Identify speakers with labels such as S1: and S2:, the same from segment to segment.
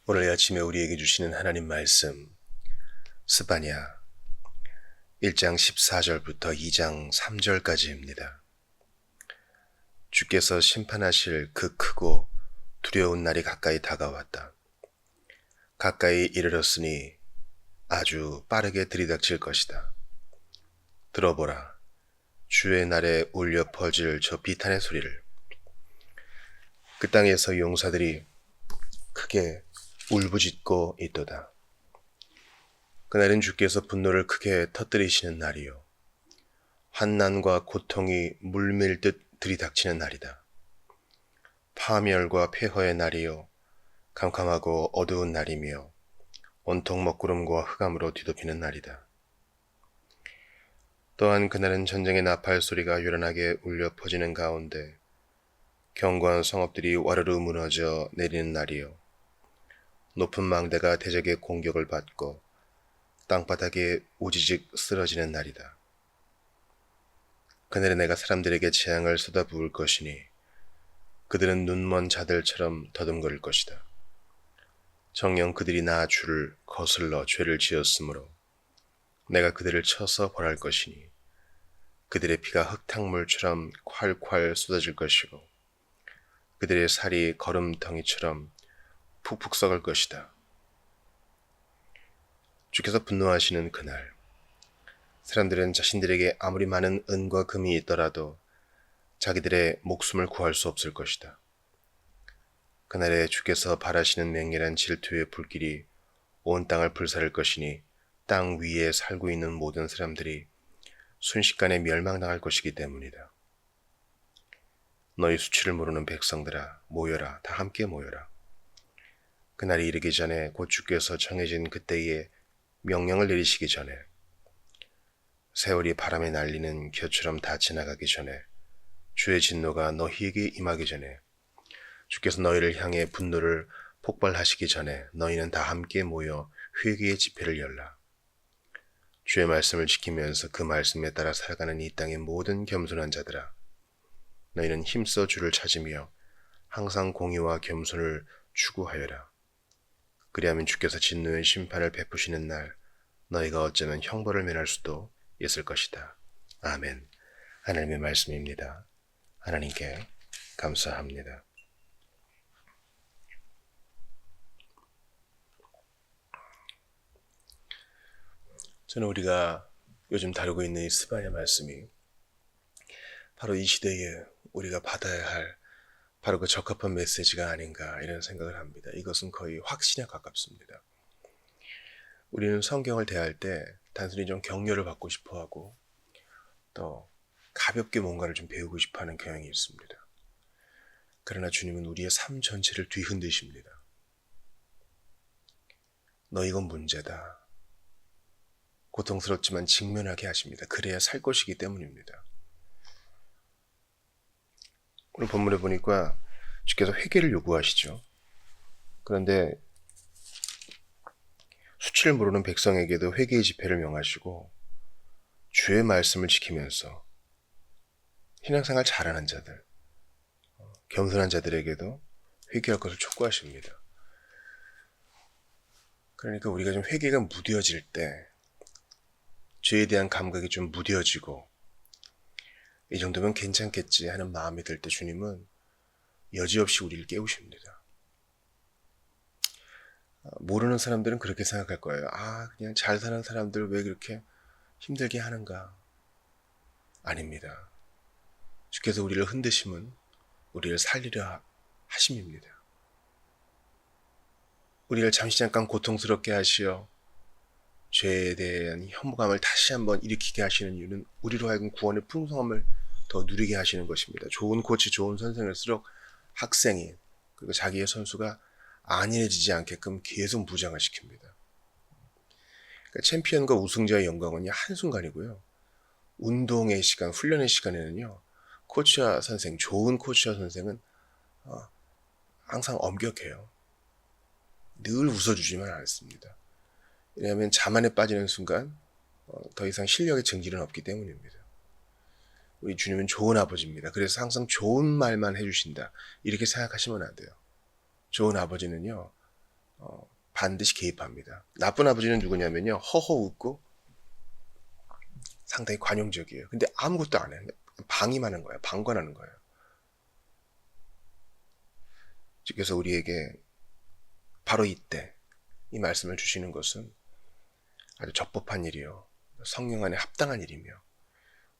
S1: 오늘 아침에 우리에게 주시는 하나님 말씀 스바냐 1장 14절부터 2장 3절까지입니다. 주께서 심판하실 그 크고 두려운 날이 가까이 다가왔다. 가까이 이르렀으니 아주 빠르게 들이닥칠 것이다. 들어보라. 주의 날에 울려 퍼질 저 비탄의 소리를. 그 땅에서 용사들이 크게 울부짖고 있도다. 그날은 주께서 분노를 크게 터뜨리시는 날이요. 환난과 고통이 물밀듯 들이닥치는 날이다. 파멸과 폐허의 날이요. 캄캄하고 어두운 날이며 온통 먹구름과 흑암으로 뒤덮이는 날이다. 또한 그날은 전쟁의 나팔 소리가 요란하게 울려 퍼지는 가운데 견고한 성읍들이 와르르 무너져 내리는 날이요. 높은 망대가 대적의 공격을 받고 땅바닥에 우지직 쓰러지는 날이다. 그날에 내가 사람들에게 재앙을 쏟아부을 것이니 그들은 눈먼 자들처럼 더듬거릴 것이다. 정녕 그들이 나 주를 거슬러 죄를 지었으므로 내가 그들을 쳐서 벌할 것이니 그들의 피가 흙탕물처럼 콸콸 쏟아질 것이고 그들의 살이 거름덩이처럼 푹푹 썩을 것이다. 주께서 분노하시는 그날, 사람들은 자신들에게 아무리 많은 은과 금이 있더라도 자기들의 목숨을 구할 수 없을 것이다. 그날에 주께서 발하시는 맹렬한 질투의 불길이 온 땅을 불사를 것이니 땅 위에 살고 있는 모든 사람들이 순식간에 멸망당할 것이기 때문이다. 너희 수치를 모르는 백성들아, 모여라, 다 함께 모여라. 그날이 이르기 전에 곧 주께서 정해진 그때에 명령을 내리시기 전에 세월이 바람에 날리는 겨처럼 다 지나가기 전에 주의 진노가 너희에게 임하기 전에 주께서 너희를 향해 분노를 폭발하시기 전에 너희는 다 함께 모여 회개의 집회를 열라. 주의 말씀을 지키면서 그 말씀에 따라 살아가는 이 땅의 모든 겸손한 자들아, 너희는 힘써 주를 찾으며 항상 공의와 겸손을 추구하여라. 그리하면 주께서 진노의 심판을 베푸시는 날 너희가 어쩌면 형벌을 면할 수도 있을 것이다. 아멘. 하나님의 말씀입니다. 하나님께 감사합니다. 저는 우리가 요즘 다루고 있는 이 스바냐 말씀이 바로 이 시대에 우리가 받아야 할 바로 그 적합한 메시지가 아닌가 이런 생각을 합니다. 이것은 거의 확신에 가깝습니다. 우리는 성경을 대할 때 단순히 좀 격려를 받고 싶어하고 또 가볍게 뭔가를 좀 배우고 싶어하는 경향이 있습니다. 그러나 주님은 우리의 삶 전체를 뒤흔드십니다. 너 이건 문제다. 고통스럽지만 직면하게 하십니다. 그래야 살 것이기 때문입니다. 오늘 본문에 보니까 주께서 회개를 요구하시죠. 그런데 수치를 모르는 백성에게도 회개의 집회를 명하시고 주의 말씀을 지키면서 신앙생활 잘하는 자들, 겸손한 자들에게도 회개할 것을 촉구하십니다. 그러니까 우리가 좀 회개가 무뎌질 때 죄에 대한 감각이 좀 무뎌지고 이 정도면 괜찮겠지 하는 마음이 들 때 주님은 여지없이 우리를 깨우십니다. 모르는 사람들은 그렇게 생각할 거예요. 그냥 잘 사는 사람들 왜 그렇게 힘들게 하는가? 아닙니다. 주께서 우리를 흔드심은 우리를 살리려 하심입니다. 우리를 잠시 잠깐 고통스럽게 하시어 죄에 대한 혐오감을 다시 한번 일으키게 하시는 이유는 우리로 하여금 구원의 풍성함을 더 누리게 하시는 것입니다. 좋은 코치, 좋은 선생일수록 학생이 그리고 자기의 선수가 안일해지지 않게끔 계속 무장을 시킵니다. 그러니까 챔피언과 우승자의 영광은 한순간이고요. 운동의 시간, 훈련의 시간에는요. 코치와 선생, 좋은 코치와 선생은 항상 엄격해요. 늘 웃어주지만 않습니다. 왜냐하면 자만에 빠지는 순간 더 이상 실력의 증질은 없기 때문입니다. 우리 주님은 좋은 아버지입니다. 그래서 항상 좋은 말만 해주신다. 이렇게 생각하시면 안 돼요. 좋은 아버지는요. 반드시 개입합니다. 나쁜 아버지는 누구냐면요, 허허 웃고 상당히 관용적이에요. 근데 아무것도 안 해요. 방임하는 거예요. 방관하는 거예요. 그래서 우리에게 바로 이때 이 말씀을 주시는 것은 아주 적법한 일이요, 성령 안에 합당한 일이며,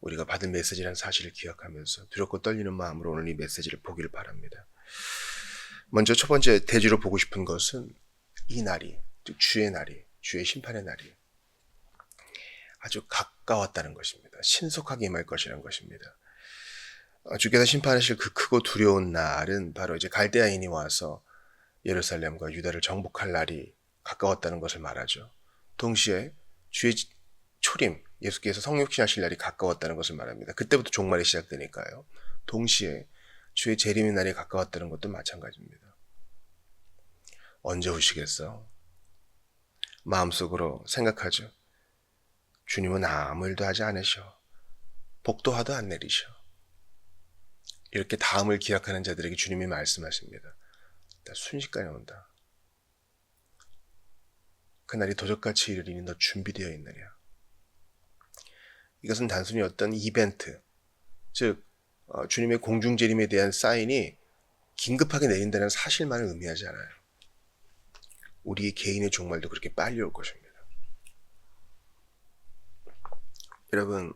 S1: 우리가 받은 메시지라는 사실을 기억하면서 두렵고 떨리는 마음으로 오늘 이 메시지를 보기를 바랍니다. 먼저 첫 번째 대지로 보고 싶은 것은 이 날이, 즉 주의 날이, 주의 심판의 날이 아주 가까웠다는 것입니다. 신속하게 임할 것이라는 것입니다. 주께서 심판하실 그 크고 두려운 날은 바로 이제 갈대아인이 와서 예루살렘과 유다를 정복할 날이 가까웠다는 것을 말하죠. 동시에 주의 초림, 예수께서 성육신하실 날이 가까웠다는 것을 말합니다. 그때부터 종말이 시작되니까요. 동시에 주의 재림의 날이 가까웠다는 것도 마찬가지입니다. 언제 오시겠어? 마음속으로 생각하죠. 주님은 아무 일도 하지 않으셔. 복도화도 안 내리셔. 이렇게 다음을 기약하는 자들에게 주님이 말씀하십니다. 순식간에 온다. 그날이 도적같이 이르리니 너 준비되어 있느냐. 이것은 단순히 어떤 이벤트, 즉 주님의 공중재림에 대한 사인이 긴급하게 내린다는 사실만을 의미하지 않아요. 우리 개인의 종말도 그렇게 빨리 올 것입니다. 여러분,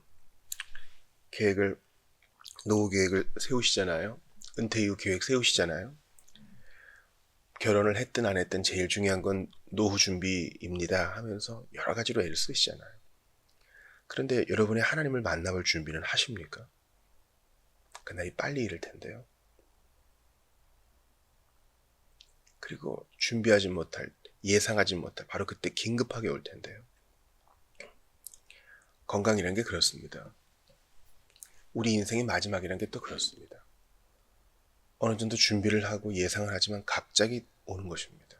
S1: 노후 계획을 세우시잖아요. 은퇴 이후 계획 세우시잖아요. 결혼을 했든 안 했든 제일 중요한 건 노후 준비입니다 하면서 여러 가지로 애를 쓰시잖아요. 그런데 여러분이 하나님을 만나볼 준비는 하십니까? 그날이 빨리 이를 텐데요. 그리고 준비하지 못할, 예상하지 못할, 바로 그때 긴급하게 올 텐데요. 건강이라는 게 그렇습니다. 우리 인생의 마지막이라는 게 또 그렇습니다. 어느 정도 준비를 하고 예상을 하지만 갑자기 오는 것입니다.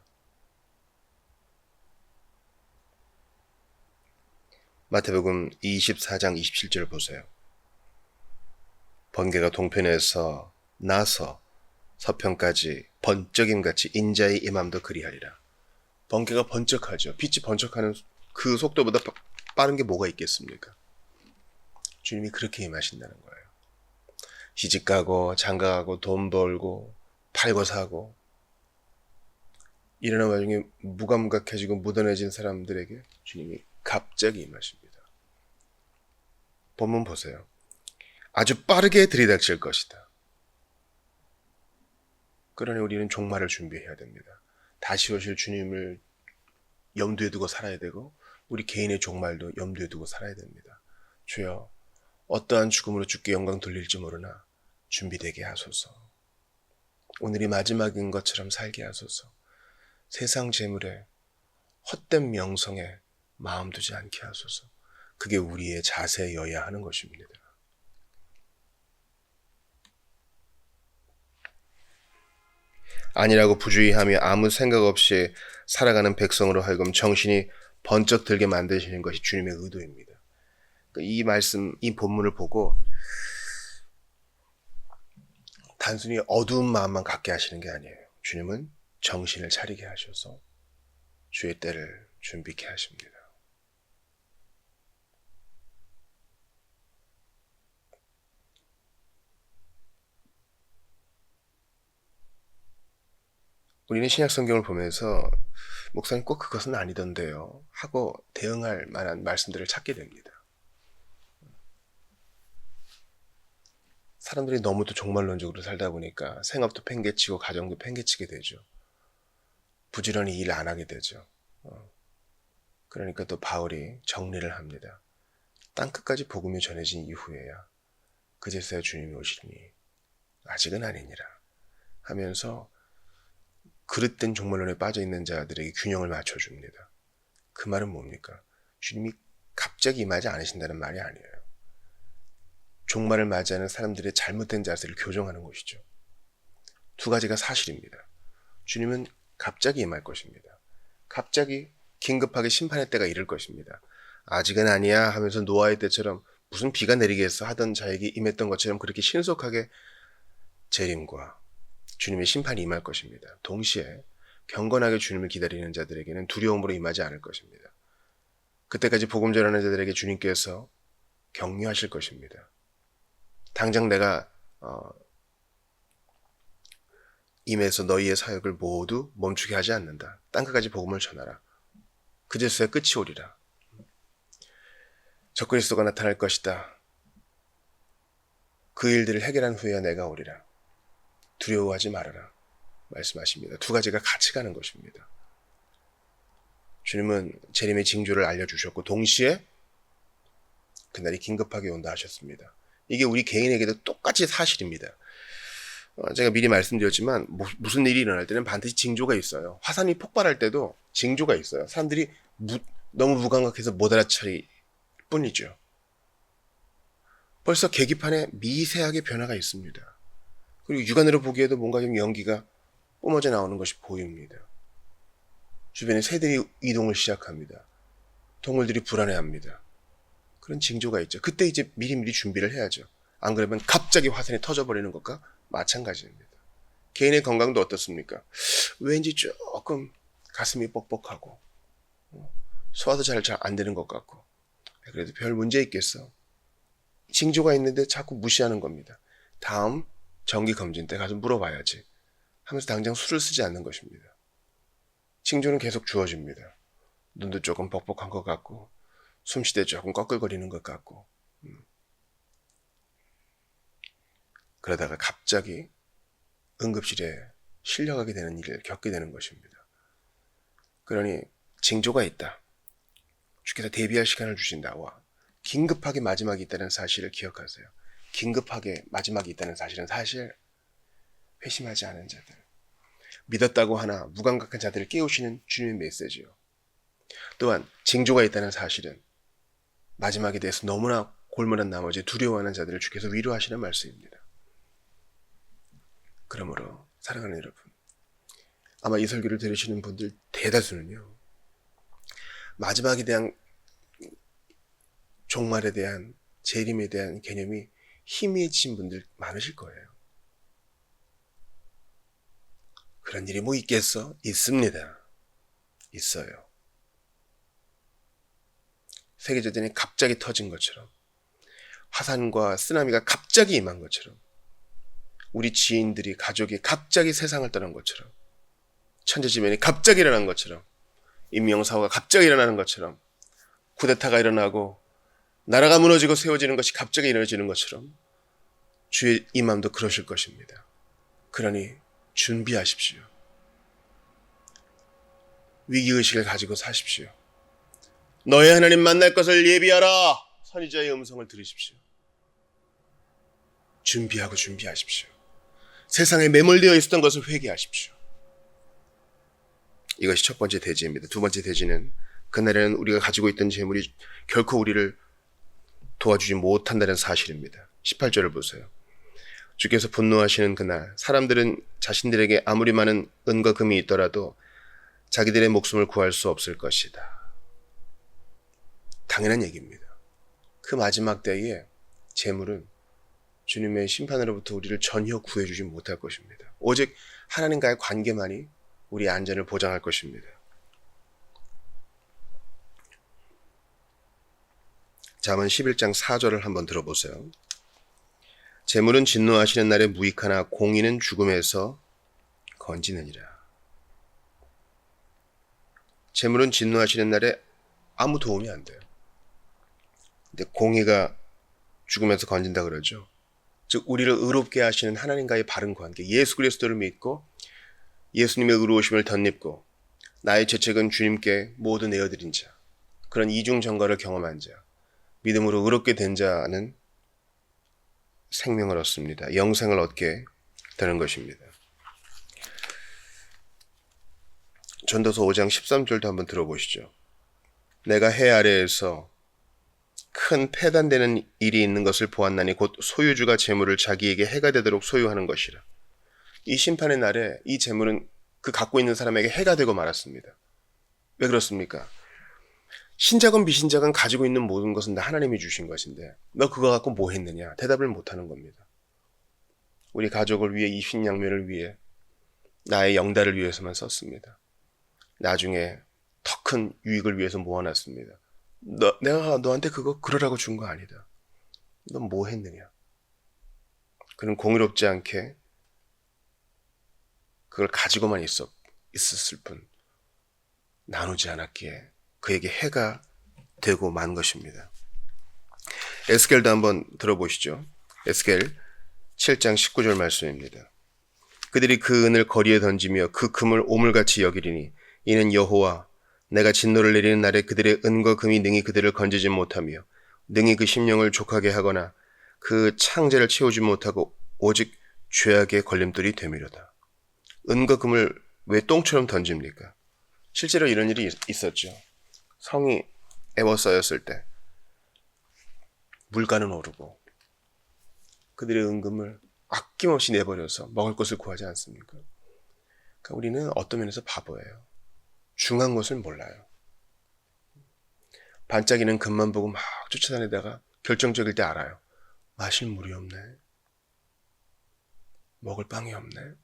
S1: 마태복음 24장 27절 보세요. 번개가 동편에서 나서 서편까지 번쩍임같이 인자의 임함도 그리하리라. 번개가 번쩍하죠. 빛이 번쩍하는 그 속도보다 빠른 게 뭐가 있겠습니까? 주님이 그렇게 임하신다는 거예요. 시집가고 장가가고 돈 벌고 팔고 사고 이러는 와중에 무감각해지고 무던해진 사람들에게 주님이 갑자기 임하십니다. 본문 보세요. 아주 빠르게 들이닥칠 것이다. 그러니 우리는 종말을 준비해야 됩니다. 다시 오실 주님을 염두에 두고 살아야 되고 우리 개인의 종말도 염두에 두고 살아야 됩니다. 주여, 어떠한 죽음으로 주께 영광 돌릴지 모르나 준비되게 하소서. 오늘이 마지막인 것처럼 살게 하소서. 세상 재물에 헛된 명성에 마음 두지 않게 하소서. 그게 우리의 자세여야 하는 것입니다. 아니라고 부주의하며 아무 생각 없이 살아가는 백성으로 하여금 정신이 번쩍 들게 만드시는 것이 주님의 의도입니다. 이 말씀, 이 본문을 보고 단순히 어두운 마음만 갖게 하시는 게 아니에요. 주님은 정신을 차리게 하셔서 주의 때를 준비케 하십니다. 우리는 신약 성경을 보면서 목사님 꼭 그것은 아니던데요 하고 대응할 만한 말씀들을 찾게 됩니다. 사람들이 너무도 종말론적으로 살다 보니까 생업도 팽개치고 가정도 팽개치게 되죠. 부지런히 일 안 하게 되죠. 그러니까 또 바울이 정리를 합니다. 땅끝까지 복음이 전해진 이후에야 그제서야 주님이 오시리니 아직은 아니니라 하면서 그릇된 종말론에 빠져있는 자들에게 균형을 맞춰줍니다. 그 말은 뭡니까? 주님이 갑자기 임하지 않으신다는 말이 아니에요. 종말을 맞이하는 사람들의 잘못된 자세를 교정하는 것이죠. 두 가지가 사실입니다. 주님은 갑자기 임할 것입니다. 갑자기 긴급하게 심판의 때가 이를 것입니다. 아직은 아니야 하면서 노아의 때처럼 무슨 비가 내리겠어 하던 자에게 임했던 것처럼 그렇게 신속하게 재림과 주님의 심판이 임할 것입니다. 동시에 경건하게 주님을 기다리는 자들에게는 두려움으로 임하지 않을 것입니다. 그때까지 복음 전하는 자들에게 주님께서 격려하실 것입니다. 당장 내가 임해서 너희의 사역을 모두 멈추게 하지 않는다. 땅끝까지 복음을 전하라. 그제서야 끝이 오리라. 적그리스도가 나타날 것이다. 그 일들을 해결한 후에야 내가 오리라. 두려워하지 말아라. 말씀하십니다. 두 가지가 같이 가는 것입니다. 주님은 재림의 징조를 알려주셨고 동시에 그날이 긴급하게 온다 하셨습니다. 이게 우리 개인에게도 똑같이 사실입니다. 제가 미리 말씀드렸지만 무슨 일이 일어날 때는 반드시 징조가 있어요. 화산이 폭발할 때도 징조가 있어요. 사람들이 너무 무감각해서 못 알아차릴 뿐이죠. 벌써 계기판에 미세하게 변화가 있습니다. 그리고 육안으로 보기에도 뭔가 좀 연기가 뿜어져 나오는 것이 보입니다. 주변에 새들이 이동을 시작합니다. 동물들이 불안해합니다. 그런 징조가 있죠. 그때 이제 미리미리 준비를 해야죠. 안 그러면 갑자기 화산이 터져버리는 것과 마찬가지입니다. 개인의 건강도 어떻습니까? 왠지 조금 가슴이 뻑뻑하고 소화도 잘 안 되는 것 같고 그래도 별 문제 있겠어. 징조가 있는데 자꾸 무시하는 겁니다. 다음 정기검진 때 가서 물어봐야지 하면서 당장 술을 쓰지 않는 것입니다. 징조는 계속 주어집니다. 눈도 조금 뻑뻑한 것 같고 숨쉴 때 조금 꺼끌거리는 것 같고 그러다가 갑자기 응급실에 실려가게 되는 일을 겪게 되는 것입니다. 그러니 징조가 있다. 주께서 대비할 시간을 주신다와 긴급하게 마지막이 있다는 사실을 기억하세요. 긴급하게 마지막이 있다는 사실은 사실 회심하지 않은 자들, 믿었다고 하나 무감각한 자들을 깨우시는 주님의 메시지요. 또한 징조가 있다는 사실은 마지막에 대해서 너무나 골몰한 나머지 두려워하는 자들을 주께서 위로하시는 말씀입니다. 그러므로 사랑하는 여러분, 아마 이 설교를 들으시는 분들 대다수는요, 마지막에 대한 종말에 대한 재림에 대한 개념이 희미해진 분들 많으실 거예요. 그런 일이 뭐 있겠어? 있습니다. 있어요. 세계재전이 갑자기 터진 것처럼 화산과 쓰나미가 갑자기 임한 것처럼 우리 지인들이 가족이 갑자기 세상을 떠난 것처럼 천재지변이 갑자기 일어난 것처럼 인명사고가 갑자기 일어나는 것처럼 쿠데타가 일어나고 나라가 무너지고 세워지는 것이 갑자기 이루어지는 것처럼 주의 임함도 그러실 것입니다. 그러니 준비하십시오. 위기의식을 가지고 사십시오. 너의 하나님 만날 것을 예비하라. 선지자의 음성을 들으십시오. 준비하고 준비하십시오. 세상에 매몰되어 있었던 것을 회개하십시오. 이것이 첫 번째 대지입니다. 두 번째 대지는 그날에는 우리가 가지고 있던 재물이 결코 우리를 도와주지 못한다는 사실입니다. 18절을 보세요. 주께서 분노하시는 그날 사람들은 자신들에게 아무리 많은 은과 금이 있더라도 자기들의 목숨을 구할 수 없을 것이다. 당연한 얘기입니다. 그 마지막 때에 재물은 주님의 심판으로부터 우리를 전혀 구해주지 못할 것입니다. 오직 하나님과의 관계만이 우리의 안전을 보장할 것입니다. 잠언 11장 4절을 한번 들어보세요. 재물은 진노하시는 날에 무익하나 공의는 죽음에서 건지느니라. 재물은 진노하시는 날에 아무 도움이 안 돼요. 근데 공의가 죽음에서 건진다 그러죠. 즉 우리를 의롭게 하시는 하나님과의 바른 관계, 예수 그리스도를 믿고 예수님의 의로우심을 덧입고 나의 죄책은 주님께 모두 내어드린 자, 그런 이중 전거를 경험한 자, 믿음으로 의롭게 된 자는 생명을 얻습니다. 영생을 얻게 되는 것입니다. 전도서 5장 13절도 한번 들어보시죠. 내가 해 아래에서 큰 패단되는 일이 있는 것을 보았나니 곧 소유주가 재물을 자기에게 해가 되도록 소유하는 것이라. 이 심판의 날에 이 재물은 그 갖고 있는 사람에게 해가 되고 말았습니다. 왜 그렇습니까? 신자건 비신자건 가지고 있는 모든 것은 다 하나님이 주신 것인데 너 그거 갖고 뭐 했느냐? 대답을 못하는 겁니다. 우리 가족을 위해, 이신양면을 위해 나의 영달을 위해서만 썼습니다. 나중에 더 큰 유익을 위해서 모아놨습니다. 내가 너한테 그거 그러라고 준 거 아니다. 넌 뭐 했느냐? 그는 공의롭지 않게 그걸 가지고만 있었을 뿐 나누지 않았기에 그에게 해가 되고 만 것입니다. 에스겔도 한번 들어보시죠. 에스겔 7장 19절 말씀입니다. 그들이 그 은을 거리에 던지며 그 금을 오물같이 여기리니 이는 여호와 내가 진노를 내리는 날에 그들의 은과 금이 능히 그들을 건지지 못하며 능히 그 심령을 족하게 하거나 그 창자를 채우지 못하고 오직 죄악의 걸림돌이 되미로다. 은과 금을 왜 똥처럼 던집니까? 실제로 이런 일이 있었죠. 성이 에워싸였을 때 물가는 오르고 그들의 은금을 아낌없이 내버려서 먹을 것을 구하지 않습니까? 그러니까 우리는 어떤 면에서 바보예요. 중요한 것을 몰라요. 반짝이는 금만 보고 막 쫓아다니다가 결정적일 때 알아요. 마실 물이 없네. 먹을 빵이 없네.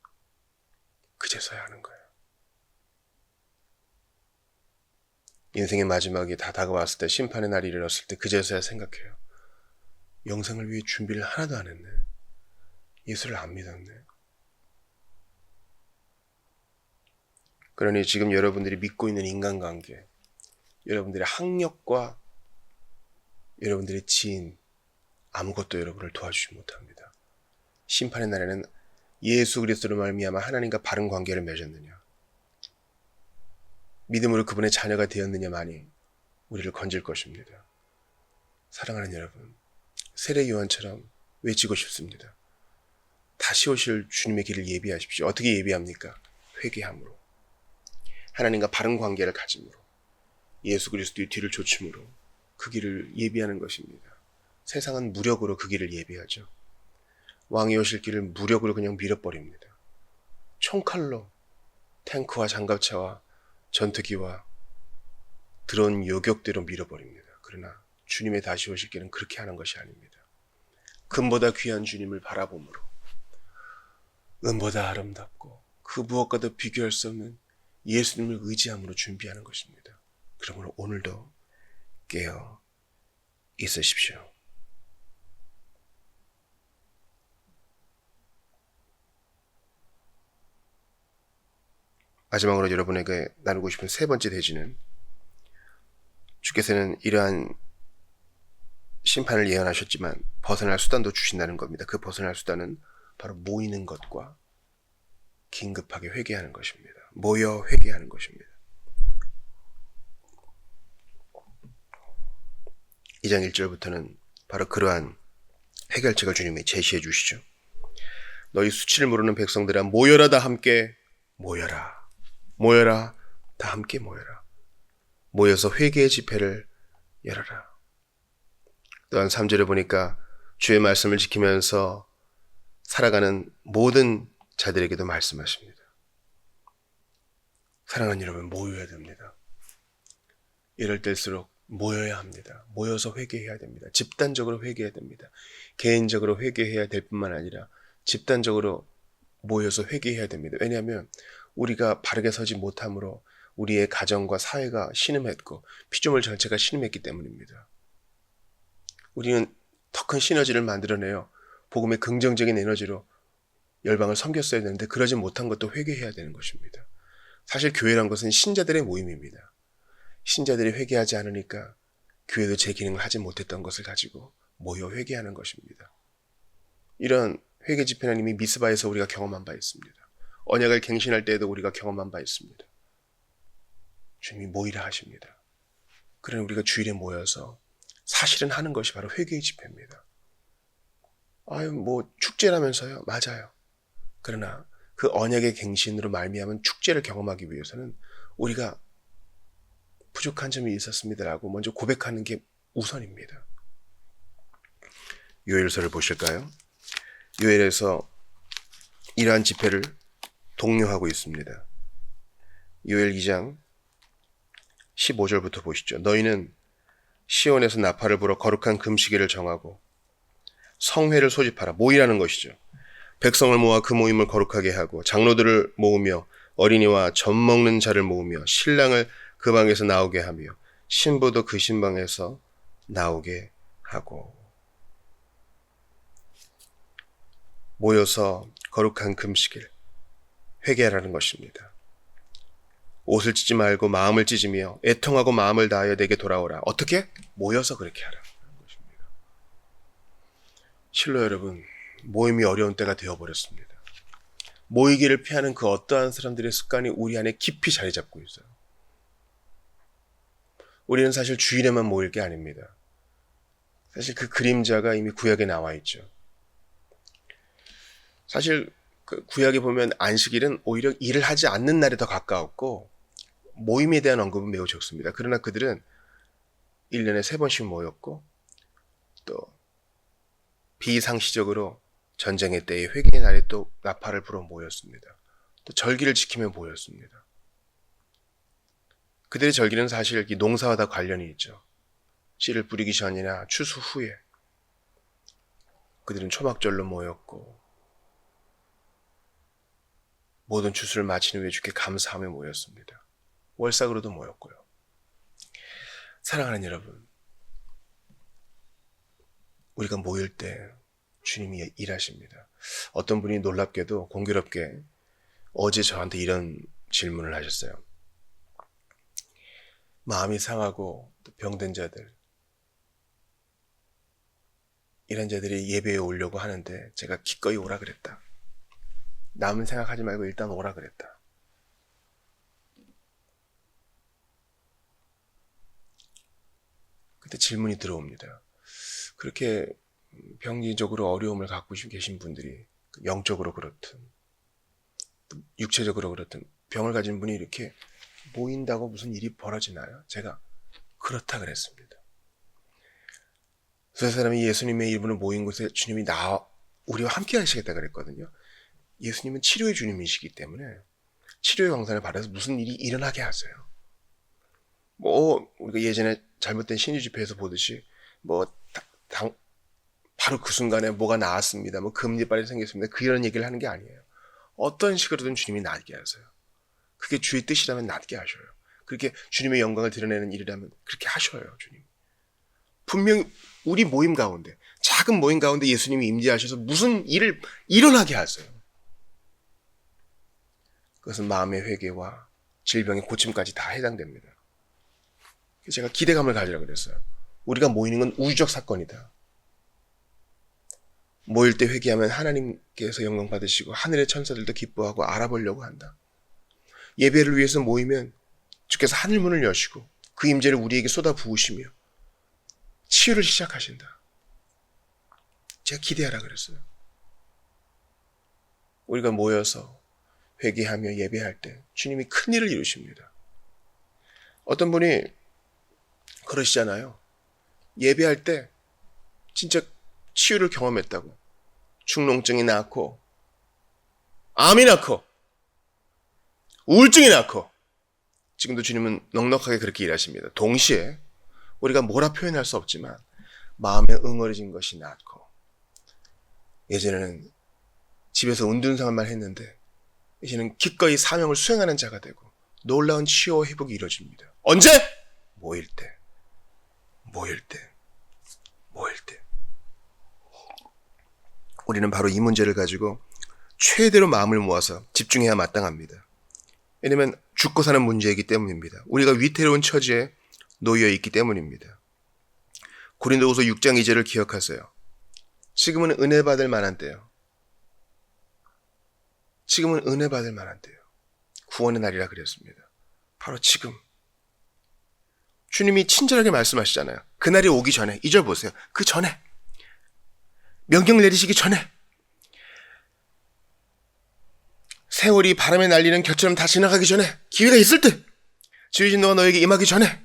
S1: 그제서야 하는 거예요. 인생의 마지막이 다 다가왔을 때, 심판의 날이 이르렀을 때 그제서야 생각해요. 영생을 위해 준비를 하나도 안 했네. 예수를 안 믿었네. 그러니 지금 여러분들이 믿고 있는 인간관계, 여러분들의 학력과 여러분들의 지인, 아무것도 여러분을 도와주지 못합니다. 심판의 날에는 예수 그리스도로 말미암아 하나님과 바른 관계를 맺었느냐, 믿음으로 그분의 자녀가 되었느냐만이 우리를 건질 것입니다. 사랑하는 여러분, 세례 요한처럼 외치고 싶습니다. 다시 오실 주님의 길을 예비하십시오. 어떻게 예비합니까? 회개함으로, 하나님과 바른 관계를 가짐으로, 예수 그리스도의 뒤를 좇음으로 그 길을 예비하는 것입니다. 세상은 무력으로 그 길을 예비하죠. 왕이 오실 길을 무력으로 그냥 밀어버립니다. 총칼로 탱크와 장갑차와 전투기와 드론 요격대로 밀어버립니다. 그러나 주님의 다시 오실 길은 그렇게 하는 것이 아닙니다. 금보다 귀한 주님을 바라봄으로, 은보다 아름답고 그 무엇과도 비교할 수 없는 예수님을 의지함으로 준비하는 것입니다. 그러므로 오늘도 깨어 있으십시오. 마지막으로 여러분에게 나누고 싶은 세 번째 대지는, 주께서는 이러한 심판을 예언하셨지만 벗어날 수단도 주신다는 겁니다. 그 벗어날 수단은 바로 모이는 것과 긴급하게 회개하는 것입니다. 모여 회개하는 것입니다. 2장 1절부터는 바로 그러한 해결책을 주님이 제시해 주시죠. 너희 수치를 모르는 백성들아, 모여라, 다 함께 모여라. 모여라, 다 함께 모여라. 모여서 회개의 집회를 열어라. 또한 3절에 보니까 주의 말씀을 지키면서 살아가는 모든 자들에게도 말씀하십니다. 사랑하는 여러분, 모여야 됩니다. 이럴 때일수록 모여야 합니다. 모여서 회개해야 됩니다. 집단적으로 회개해야 됩니다. 개인적으로 회개해야 될 뿐만 아니라 집단적으로 모여서 회개해야 됩니다. 왜냐하면 우리가 바르게 서지 못함으로 우리의 가정과 사회가 신음했고 피조물 전체가 신음했기 때문입니다. 우리는 더 큰 시너지를 만들어내요. 복음의 긍정적인 에너지로 열방을 섬겼어야 되는데 그러지 못한 것도 회개해야 되는 것입니다. 사실 교회란 것은 신자들의 모임입니다. 신자들이 회개하지 않으니까 교회도 제 기능을 하지 못했던 것을 가지고 모여 회개하는 것입니다. 이런 회개 집회는 이미 미스바에서 우리가 경험한 바 있습니다. 언약을 갱신할 때에도 우리가 경험한 바 있습니다. 주님이 모이라 하십니다. 그러니 우리가 주일에 모여서 사실은 하는 것이 바로 회개의 집회입니다. 축제라면서요? 맞아요. 그러나 그 언약의 갱신으로 말미암은 축제를 경험하기 위해서는 우리가 부족한 점이 있었습니다라고 먼저 고백하는 게 우선입니다. 요엘서를 보실까요? 요엘에서 이러한 집회를 독려하고 있습니다. 요엘 2장 15절부터 보시죠. 너희는 시온에서 나팔을 불어 거룩한 금시계를 정하고 성회를 소집하라. 모이라는 것이죠. 백성을 모아 그 모임을 거룩하게 하고 장로들을 모으며 어린이와 젖 먹는 자를 모으며 신랑을 그 방에서 나오게 하며 신부도 그 신방에서 나오게 하고. 모여서 거룩한 금식일 회개하라는 것입니다. 옷을 찢지 말고 마음을 찢으며 애통하고 마음을 다하여 내게 돌아오라. 어떻게? 모여서 그렇게 하라는 것입니다. 실로 여러분, 모임이 어려운 때가 되어버렸습니다. 모이기를 피하는 그 어떠한 사람들의 습관이 우리 안에 깊이 자리 잡고 있어요. 우리는 사실 주일에만 모일 게 아닙니다. 사실 그 그림자가 이미 구약에 나와 있죠. 사실 그 구약에 보면 안식일은 오히려 일을 하지 않는 날에 더 가까웠고 모임에 대한 언급은 매우 적습니다. 그러나 그들은 1년에 3번씩 모였고 또 비상시적으로 전쟁의 때에 회개의 날에 또 나팔을 불어 모였습니다. 또 절기를 지키며 모였습니다. 그들의 절기는 사실 이 농사와 다 관련이 있죠. 씨를 뿌리기 전이나 추수 후에 그들은 초막절로 모였고 모든 추수를 마친 후에 주께 감사하며 모였습니다. 월삭으로도 모였고요. 사랑하는 여러분, 우리가 모일 때 주님이 일하십니다. 어떤 분이 놀랍게도 공교롭게 어제 저한테 이런 질문을 하셨어요. 마음이 상하고 병든 자들, 이런 자들이 예배에 오려고 하는데 제가 기꺼이 오라 그랬다. 남은 생각하지 말고 일단 오라 그랬다. 그때 질문이 들어옵니다. 그렇게 병리적으로 어려움을 갖고 계신 분들이 영적으로 그렇든 육체적으로 그렇든 병을 가진 분이 이렇게 모인다고 무슨 일이 벌어지나요? 제가 그렇다 그랬습니다. 그 사람이 예수님의 이름으로 모인 곳에 주님이 우리와 함께 하시겠다 그랬거든요. 예수님은 치료의 주님이시기 때문에 치료의 광선을 받아서 무슨 일이 일어나게 하세요. 우리가 예전에 잘못된 신유 집회에서 보듯이 바로 그 순간에 뭐가 나왔습니다. 금리빨이 생겼습니다. 그런 얘기를 하는 게 아니에요. 어떤 식으로든 주님이 낫게 하세요. 그게 주의 뜻이라면 낫게 하셔요. 그렇게 주님의 영광을 드러내는 일이라면 그렇게 하셔요, 주님. 분명히 우리 모임 가운데, 작은 모임 가운데 예수님이 임재하셔서 무슨 일을 일어나게 하세요. 그것은 마음의 회개와 질병의 고침까지 다 해당됩니다. 제가 기대감을 가지라고 그랬어요. 우리가 모이는 건 우주적 사건이다. 모일 때 회개하면 하나님께서 영광 받으시고 하늘의 천사들도 기뻐하고 알아보려고 한다. 예배를 위해서 모이면 주께서 하늘문을 여시고 그 임재를 우리에게 쏟아 부으시며 치유를 시작하신다. 제가 기대하라 그랬어요. 우리가 모여서 회개하며 예배할 때 주님이 큰 일을 이루십니다. 어떤 분이 그러시잖아요. 예배할 때 진짜 치유를 경험했다고. 축농증이 낫고 암이 낫고 우울증이 낫고 지금도 주님은 넉넉하게 그렇게 일하십니다. 동시에 우리가 뭐라 표현할 수 없지만 마음에 응어리진 것이 낫고 예전에는 집에서 은둔생활만 했는데 이제는 기꺼이 사명을 수행하는 자가 되고 놀라운 치유와 회복이 이루어집니다. 언제? 모일 때. 우리는 바로 이 문제를 가지고 최대로 마음을 모아서 집중해야 마땅합니다. 왜냐하면 죽고 사는 문제이기 때문입니다. 우리가 위태로운 처지에 놓여 있기 때문입니다. 고린도후서 6장 2절을 기억하세요. 지금은 은혜 받을 만한 때요. 지금은 은혜 받을 만한 때요. 구원의 날이라 그랬습니다. 바로 지금. 주님이 친절하게 말씀하시잖아요. 그날이 오기 전에, 2절 보세요. 그 전에, 명령 내리시기 전에, 세월이 바람에 날리는 곁처럼 다 지나가기 전에, 기회가 있을 때, 지으신 너가 너에게 임하기 전에,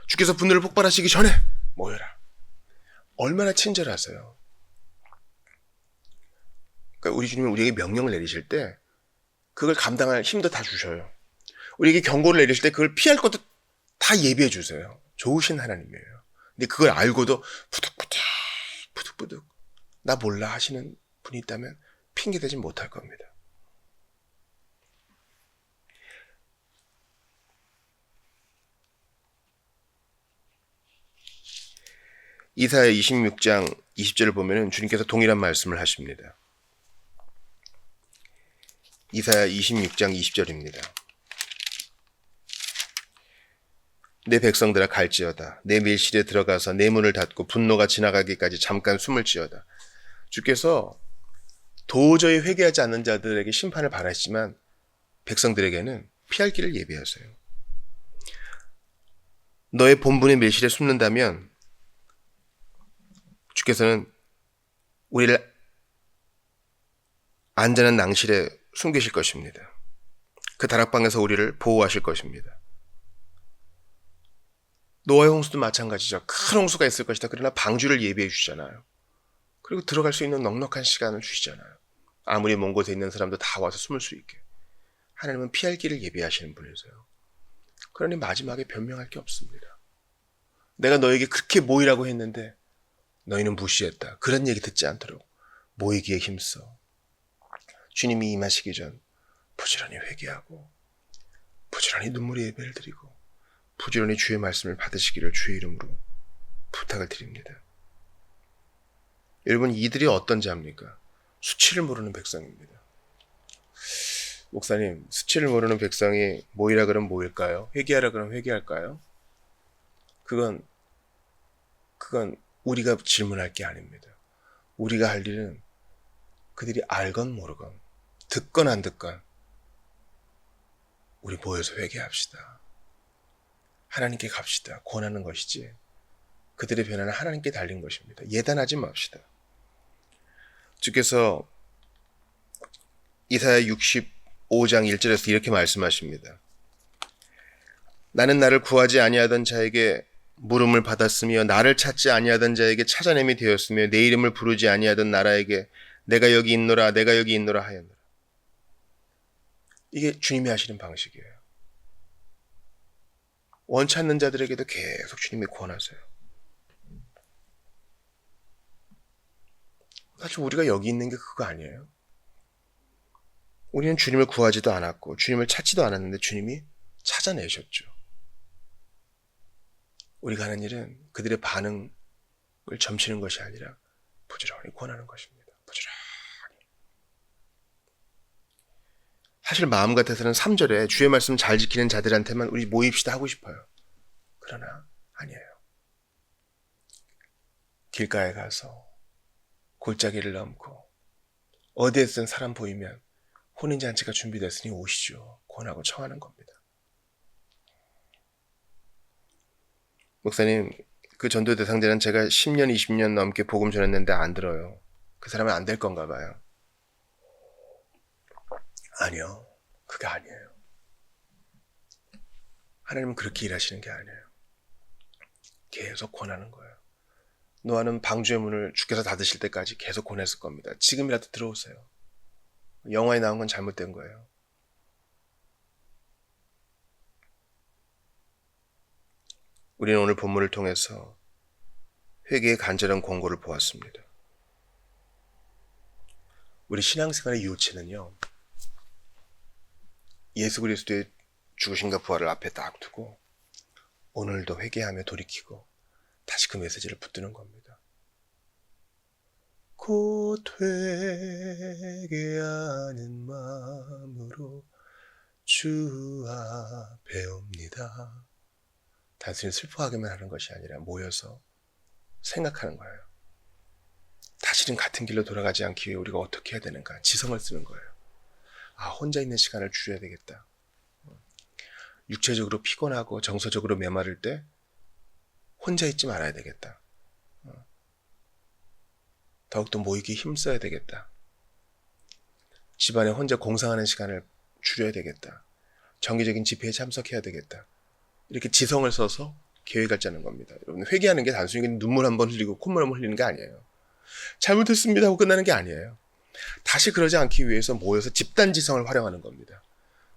S1: 주께서 분노를 폭발하시기 전에 모여라. 얼마나 친절하세요. 그러니까 우리 주님은 우리에게 명령을 내리실 때 그걸 감당할 힘도 다 주셔요. 우리에게 경고를 내리실 때 그걸 피할 것도 다 예비해 주세요. 좋으신 하나님이에요. 근데 그걸 알고도 부득부득 나 몰라 하시는 분이 있다면 핑계대지 못할 겁니다. 이사야 26장 20절을 보면 주님께서 동일한 말씀을 하십니다. 이사야 26장 20절입니다. 내 백성들아 갈지어다. 내 밀실에 들어가서 내 문을 닫고 분노가 지나가기까지 잠깐 숨을 지어다. 주께서 도저히 회개하지 않는 자들에게 심판을 바라시지만 백성들에게는 피할 길을 예비하세요. 너의 본분의 밀실에 숨는다면 주께서는 우리를 안전한 낭실에 숨기실 것입니다. 그 다락방에서 우리를 보호하실 것입니다. 노아의 홍수도 마찬가지죠. 큰 홍수가 있을 것이다. 그러나 방주를 예비해 주시잖아요. 그리고 들어갈 수 있는 넉넉한 시간을 주시잖아요. 아무리 먼 곳에 있는 사람도 다 와서 숨을 수 있게. 하나님은 피할 길을 예비하시는 분이세요. 그러니 마지막에 변명할 게 없습니다. 내가 너에게 그렇게 모이라고 했는데 너희는 무시했다. 그런 얘기 듣지 않도록 모이기에 힘써. 주님이 임하시기 전 부지런히 회개하고 부지런히 눈물의 예배를 드리고 부지런히 주의 말씀을 받으시기를 주의 이름으로 부탁을 드립니다. 여러분, 이들이 어떤 자입니까? 수치를 모르는 백성입니다. 목사님, 수치를 모르는 백성이 모이라 그러면 모일까요? 회개하라 그러면 회개할까요? 그건 우리가 질문할 게 아닙니다. 우리가 할 일은 그들이 알건 모르건 듣건 안 듣건 우리 모여서 회개합시다. 하나님께 갑시다. 권하는 것이지 그들의 변화는 하나님께 달린 것입니다. 예단하지 맙시다. 주께서 이사야 65장 1절에서 이렇게 말씀하십니다. 나는 나를 구하지 아니하던 자에게 물음을 받았으며 나를 찾지 아니하던 자에게 찾아냄이 되었으며 내 이름을 부르지 아니하던 나라에게 내가 여기 있노라 내가 여기 있노라 하였노라. 이게 주님이 하시는 방식이에요. 원치 않는 자들에게도 계속 주님이 권하세요. 사실 우리가 여기 있는 게 그거 아니에요. 우리는 주님을 구하지도 않았고 주님을 찾지도 않았는데 주님이 찾아내셨죠. 우리가 하는 일은 그들의 반응을 점치는 것이 아니라 부지런히 권하는 것입니다. 부지런히. 사실 마음 같아서는 3절에 주의 말씀 잘 지키는 자들한테만 우리 모입시다 하고 싶어요. 그러나 아니에요. 길가에 가서 골짜기를 넘고 어디에든 사람 보이면 혼인잔치가 준비됐으니 오시죠. 권하고 청하는 겁니다. 목사님, 그 전도 대상자는 제가 10년, 20년 넘게 복음 전했는데 안 들어요. 그 사람은 안 될 건가 봐요. 아니요. 그게 아니에요. 하나님은 그렇게 일하시는 게 아니에요. 계속 권하는 거예요. 노아는 방주의 문을 주께서 닫으실 때까지 계속 권했을 겁니다. 지금이라도 들어오세요. 영화에 나온 건 잘못된 거예요. 우리는 오늘 본문을 통해서 회개의 간절한 권고를 보았습니다. 우리 신앙생활의 요체는요, 예수 그리스도의 죽으심과 부활을 앞에 딱 두고 오늘도 회개하며 돌이키고 다시 그 메시지를 붙드는 겁니다. 곧 회개하는 마음으로 주 앞에 옵니다. 단순히 슬퍼하기만 하는 것이 아니라 모여서 생각하는 거예요. 다시는 같은 길로 돌아가지 않기 위해 우리가 어떻게 해야 되는가? 지성을 쓰는 거예요. 혼자 있는 시간을 줄여야 되겠다. 육체적으로 피곤하고 정서적으로 메마를 때 혼자 있지 말아야 되겠다. 더욱더 모이기 힘써야 되겠다. 집안에 혼자 공상하는 시간을 줄여야 되겠다. 정기적인 집회에 참석해야 되겠다. 이렇게 지성을 써서 계획을 짜는 겁니다. 여러분, 회개하는 게 단순히 눈물 한 번 흘리고 콧물 한 번 흘리는 게 아니에요. 잘못했습니다 하고 끝나는 게 아니에요. 다시 그러지 않기 위해서 모여서 집단 지성을 활용하는 겁니다.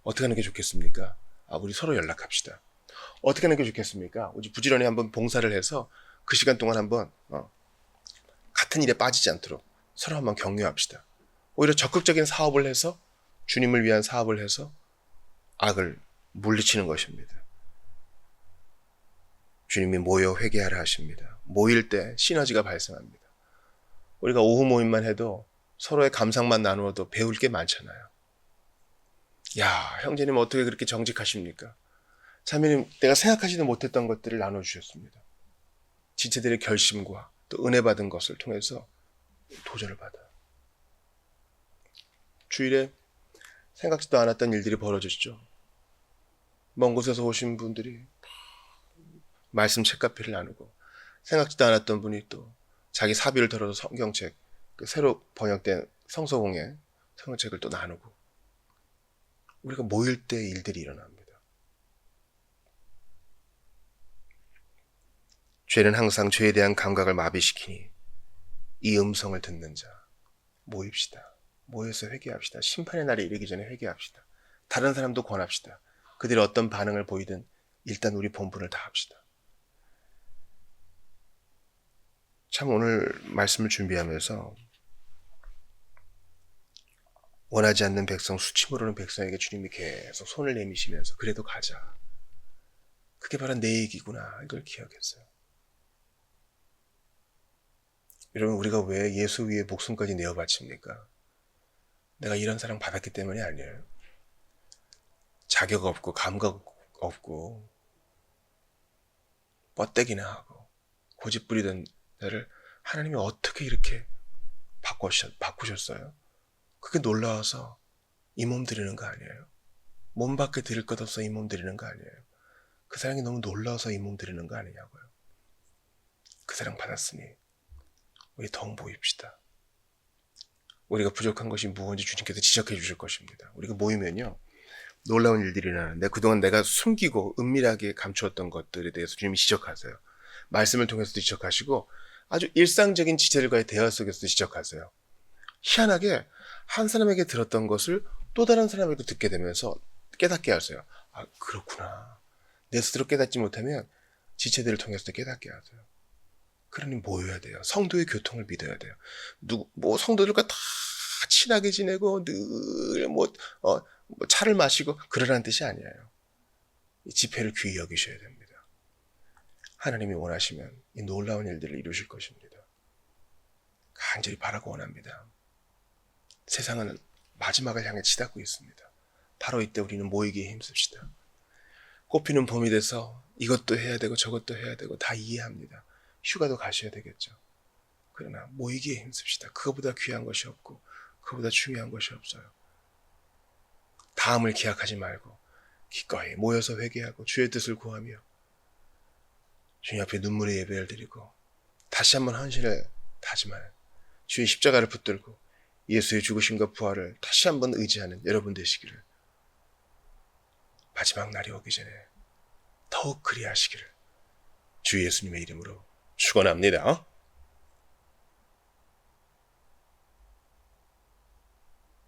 S1: 어떻게 하는 게 좋겠습니까? 우리 서로 연락합시다. 어떻게 하는 게 좋겠습니까? 우리 부지런히 한번 봉사를 해서 그 시간 동안 한번 같은 일에 빠지지 않도록 서로 한번 격려합시다. 오히려 적극적인 사업을 해서 주님을 위한 사업을 해서 악을 물리치는 것입니다. 주님이 모여 회개하라 하십니다. 모일 때 시너지가 발생합니다. 우리가 오후 모임만 해도 서로의 감상만 나누어도 배울 게 많잖아요. 야, 형제님 어떻게 그렇게 정직하십니까? 자매님, 내가 생각하지도 못했던 것들을 나눠주셨습니다. 지체들의 결심과 또 은혜 받은 것을 통해서 도전을 받아요. 주일에 생각지도 않았던 일들이 벌어졌죠. 먼 곳에서 오신 분들이 말씀 책가피를 나누고, 생각지도 않았던 분이 또 자기 사비를 덜어서 성경책, 그 새로 번역된 성서공예 성경책을 또 나누고, 우리가 모일 때 일들이 일어납니다. 죄는 항상 죄에 대한 감각을 마비시키니 이 음성을 듣는 자, 모입시다. 모여서 회개합시다. 심판의 날이 이르기 전에 회개합시다. 다른 사람도 권합시다. 그들이 어떤 반응을 보이든 일단 우리 본분을 다합시다. 참 오늘 말씀을 준비하면서 원하지 않는 백성, 수치물 오는 백성에게 주님이 계속 손을 내미시면서 그래도 가자. 그게 바로 내 얘기구나. 이걸 기억했어요. 여러분, 우리가 왜 예수 위에 목숨까지 내어 바칩니까? 내가 이런 사랑 받았기 때문이 아니에요. 자격 없고 감각 없고 뻗대기나 하고 고집 부리던 나를 하나님이 어떻게 이렇게 바꾸셨어요? 그게 놀라워서 이 몸 드리는 거 아니에요? 몸 밖에 드릴 것 없어 이 몸 드리는 거 아니에요? 그 사랑이 너무 놀라워서 이 몸 드리는 거 아니냐고요. 그 사랑 받았으니 우리 더욱 모입시다. 우리가 부족한 것이 무엇인지 주님께서 지적해 주실 것입니다. 우리가 모이면요, 놀라운 일들이 일어나는데 그동안 내가 숨기고 은밀하게 감추었던 것들에 대해서 주님이 지적하세요. 말씀을 통해서도 지적하시고 아주 일상적인 지체들과의 대화 속에서도 지적하세요. 희한하게 한 사람에게 들었던 것을 또 다른 사람에게도 듣게 되면서 깨닫게 하세요. 아, 그렇구나. 내 스스로 깨닫지 못하면 지체들을 통해서도 깨닫게 하세요. 그러니 모여야 돼요. 성도의 교통을 믿어야 돼요. 성도들과 다 친하게 지내고 늘 차를 마시고 그러라는 뜻이 아니에요. 이 집회를 귀히 여기셔야 됩니다. 하나님이 원하시면 이 놀라운 일들을 이루실 것입니다. 간절히 바라고 원합니다. 세상은 마지막을 향해 치닫고 있습니다. 바로 이때 우리는 모이기에 힘씁시다. 꽃피는 봄이 돼서 이것도 해야 되고 저것도 해야 되고 다 이해합니다. 휴가도 가셔야 되겠죠. 그러나 모이기에 힘씁시다. 그거보다 귀한 것이 없고 그거보다 중요한 것이 없어요. 다음을 기약하지 말고 기꺼이 모여서 회개하고 주의 뜻을 구하며 주님 앞에 눈물의 예배를 드리고 다시 한번 헌신을 다짐하는 주의 십자가를 붙들고 예수의 죽으심과 부활을 다시 한번 의지하는 여러분 되시기를, 마지막 날이 오기 전에 더욱 그리하시기를 주 예수님의 이름으로 축원합니다.